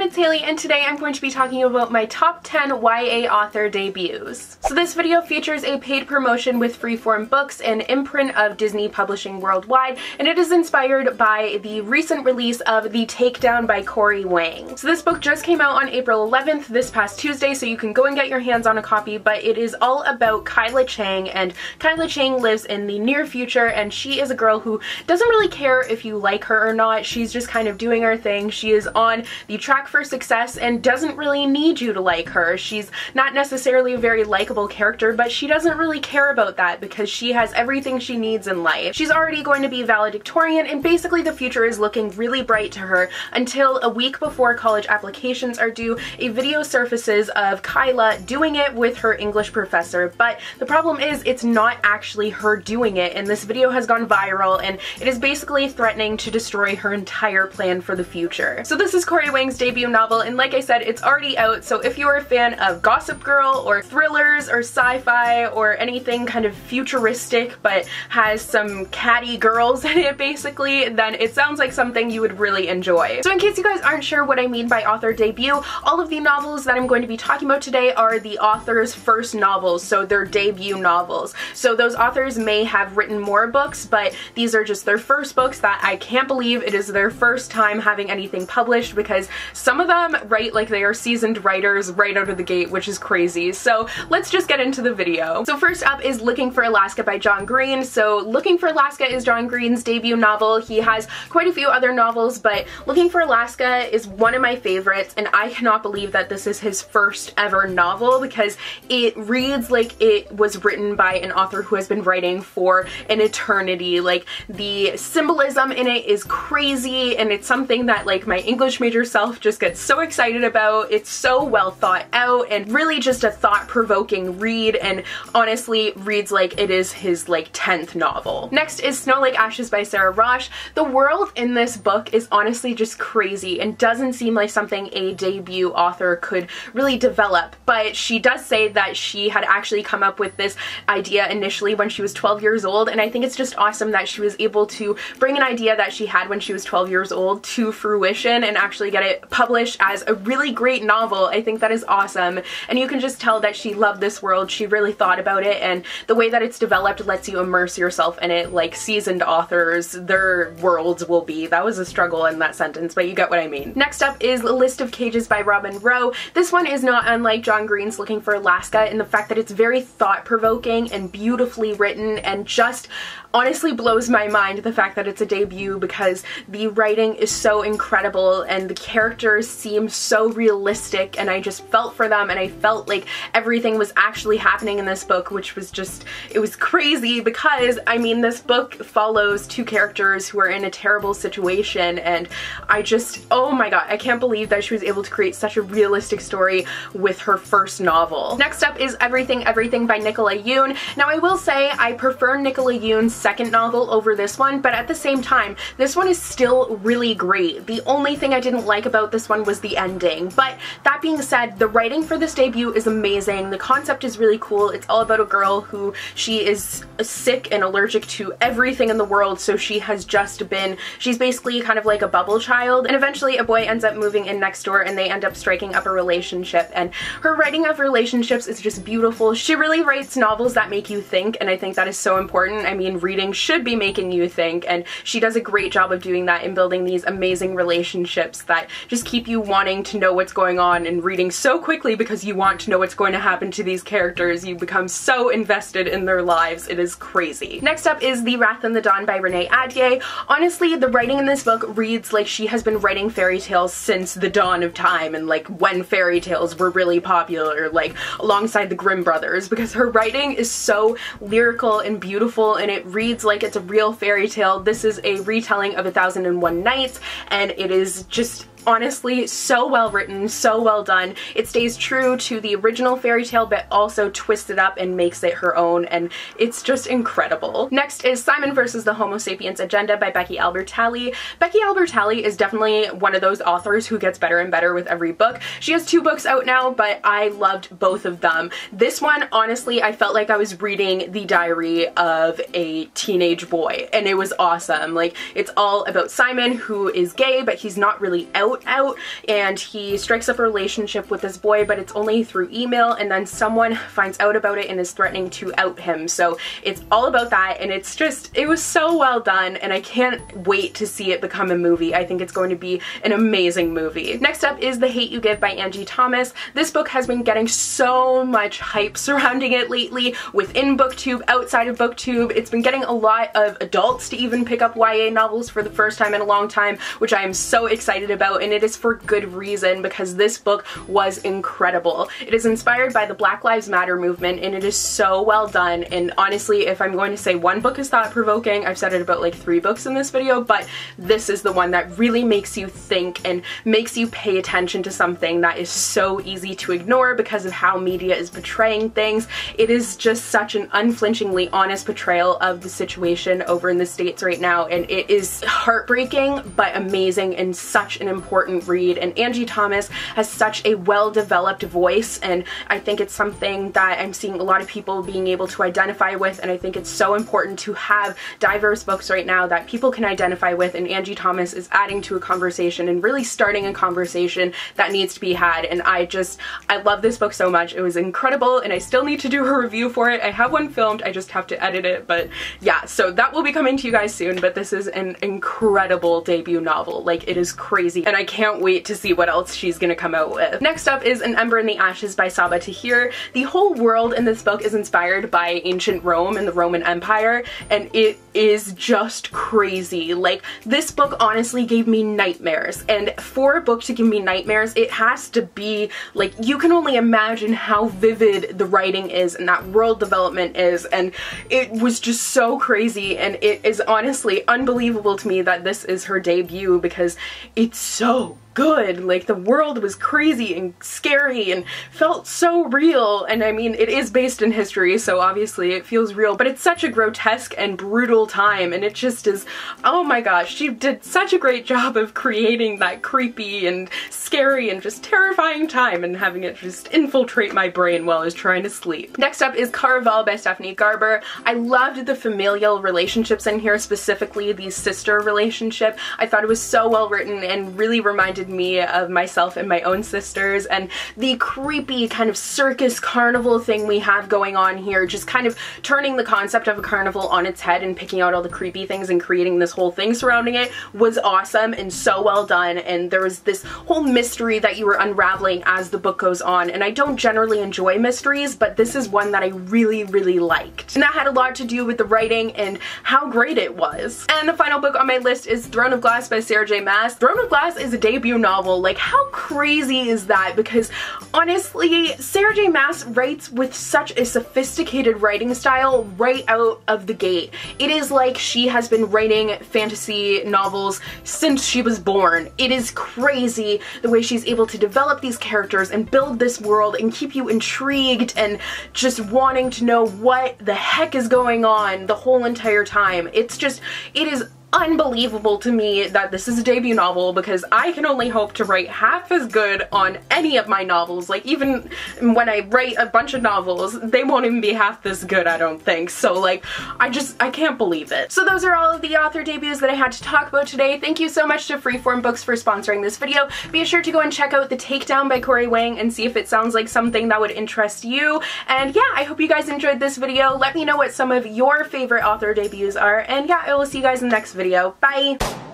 it's Hailey, and today I'm going to be talking about my top 10 YA author debuts. So this video features a paid promotion with Freeform Books, an imprint of Disney Publishing worldwide, and it is inspired by the recent release of The Takedown by Wang. So this book just came out on April 11th, this past Tuesday, so you can go and get your hands on a copy, but it is all about Kyla Chang, and Kyla Chang lives in the near future, and she is a girl who doesn't really care if you like her or not. She's just kind of doing her thing. She is on the track for success and doesn't really need you to like her. She's not necessarily a very likable character, but she doesn't really care about that because she has everything she needs in life. She's already going to be valedictorian, and basically the future is looking really bright to her until a week before college applications are due, a video surfaces of Kyla doing it with her English professor, but the problem is it's not actually her doing it, and this video has gone viral and it is basically threatening to destroy her entire plan for the future. So this is Wang's debut novel, and like I said, it's already out, so if you're a fan of Gossip Girl or thrillers or sci-fi or anything kind of futuristic but has some catty girls in it basically, then it sounds like something you would really enjoy. So in case you guys aren't sure what I mean by author debut, all of the novels that I'm going to be talking about today are the author's first novels, so their debut novels. So those authors may have written more books, but these are just their first books that I can't believe it is their first time having anything published, because some of them write like they are seasoned writers right out of the gate, which is crazy. So let's just get into the video. So first up is Looking for Alaska by John Green. So Looking for Alaska is John Green's debut novel. He has quite a few other novels, but Looking for Alaska is one of my favorites, and I cannot believe that this is his first ever novel because it reads like it was written by an author who has been writing for an eternity. Like, the symbolism in it is crazy, and it's something that like my English major self just gets so excited about. It's so well thought out and really just a thought-provoking read, and honestly reads like it is his like 10th novel. Next is Snow Like Ashes by Sara Raasch. The world in this book is honestly just crazy and doesn't seem like something a debut author could really develop, but she does say that she had actually come up with this idea initially when she was 12 years old, and I think it's just awesome that she was able to bring an idea that she had when she was 12 years old to fruition and actually get it published as a really great novel. I think that is awesome, and you can just tell that she loved this world. She really thought about it, and the way that it's developed lets you immerse yourself in it like seasoned authors, their worlds will be. That was a struggle in that sentence, but you get what I mean. Next up is A List of Cages by Robin Rowe. This one is not unlike John Green's Looking for Alaska in the fact that it's very thought-provoking and beautifully written, and just honestly blows my mind the fact that it's a debut because the writing is so incredible and the characters seem so realistic, and I just felt for them, and I felt like everything was actually happening in this book, which was just, it was crazy because, I mean, this book follows two characters who are in a terrible situation, and I just, oh my god, I can't believe that she was able to create such a realistic story with her first novel. Next up is Everything Everything by Nicola Yoon. Now I will say I prefer Nicola Yoon's second novel over this one, but at the same time, this one is still really great. The only thing I didn't like about this one was the ending, but that being said, the writing for this debut is amazing. The concept is really cool. It's all about a girl who she is sick and allergic to everything in the world, so she has just been, she's basically kind of like a bubble child, and eventually a boy ends up moving in next door and they end up striking up a relationship, and her writing of relationships is just beautiful. She really writes novels that make you think, and I think that is so important. I mean, reading should be making you think, and she does a great job of doing that in building these amazing relationships that just keep you wanting to know what's going on and reading so quickly because you want to know what's going to happen to these characters. You become so invested in their lives. It is crazy. Next up is The Wrath and the Dawn by Renee. Honestly, the writing in this book reads like she has been writing fairy tales since the dawn of time, and like when fairy tales were really popular, like alongside the Grimm brothers, because her writing is so lyrical and beautiful, and it reads like it's a real fairy tale. This is a retelling of 1001 Nights, and it is just honestly so well written, so well done. It stays true to the original fairy tale but also twists it up and makes it her own, and it's just incredible. Next is Simon vs. the Homo Sapiens Agenda by Becky Albertalli. Becky Albertalli is definitely one of those authors who gets better and better with every book. She has 2 books out now, but I loved both of them. This one, honestly, I felt like I was reading the diary of a teenage boy, and it was awesome. Like, it's all about Simon, who is gay, but he's not really out out, and he strikes up a relationship with this boy, but it's only through email, and then someone finds out about it and is threatening to out him. So it's all about that, and it's just, it was so well done, and I can't wait to see it become a movie. I think it's going to be an amazing movie. Next up is The Hate U Give by Angie Thomas. This book has been getting so much hype surrounding it lately, within BookTube, outside of BookTube. It's been getting a lot of adults to even pick up YA novels for the first time in a long time, which I am so excited about, and it is for good reason, because this book was incredible. It is inspired by the Black Lives Matter movement, and it is so well done, and honestly, if I'm going to say one book is thought-provoking, I've said it about like 3 books in this video, but this is the one that really makes you think and makes you pay attention to something that is so easy to ignore because of how media is portraying things. It is just such an unflinchingly honest portrayal of the situation over in the States right now, and it is heartbreaking but amazing and such an important read. And Angie Thomas has such a well-developed voice, and I think it's something that I'm seeing a lot of people being able to identify with, and I think it's so important to have diverse books right now that people can identify with, and Angie Thomas is adding to a conversation and really starting a conversation that needs to be had. And I love this book so much. It was incredible, and I still need to do a review for it. I have one filmed, I just have to edit it, but yeah, so that will be coming to you guys soon. But this is an incredible debut novel. Like, it is crazy, and I can't wait to see what else she's gonna come out with. Next up is An Ember in the Ashes by Saba Tahir. The whole world in this book is inspired by ancient Rome and the Roman Empire, and it is just crazy. Like, this book honestly gave me nightmares, and for a book to give me nightmares, it has to be, like, you can only imagine how vivid the writing is and that world development is, and it was just so crazy, and it is honestly unbelievable to me that this is her debut because it's so good. Like, the world was crazy and scary and felt so real, and I mean, it is based in history, so obviously it feels real, but it's such a grotesque and brutal time, and it just is, oh my gosh, she did such a great job of creating that creepy and scary and just terrifying time and having it just infiltrate my brain while I was trying to sleep. Next up is Caravelle by Stephenie Garber. I loved the familial relationships in here, specifically the sister relationship. I thought it was so well written and really reminded me of myself and my own sisters, and the creepy kind of circus carnival thing we have going on here, just kind of turning the concept of a carnival on its head and picking out all the creepy things and creating this whole thing surrounding it was awesome and so well done. And there was this whole mystery that you were unraveling as the book goes on, and I don't generally enjoy mysteries, but this is one that I really liked, and that had a lot to do with the writing and how great it was. And the final book on my list is Throne of Glass by Sarah J. Maas. Throne of Glass is a debut novel. Like, how crazy is that? Because honestly, Sarah J. Maas writes with such a sophisticated writing style right out of the gate. It is like she has been writing fantasy novels since she was born. It is crazy the way she's able to develop these characters and build this world and keep you intrigued and just wanting to know what the heck is going on the whole entire time. It's just, it is unbelievable to me that this is a debut novel, because I can only hope to write half as good on any of my novels. Like, even when I write a bunch of novels, they won't even be half this good, I don't think. So like, I can't believe it. So those are all of the author debuts that I had to talk about today. Thank you so much to Freeform Books for sponsoring this video. Be sure to go and check out The Takedown by Wang and see if it sounds like something that would interest you. And yeah, I hope you guys enjoyed this video. Let me know what some of your favorite author debuts are, and yeah, I will see you guys in the next video. Bye!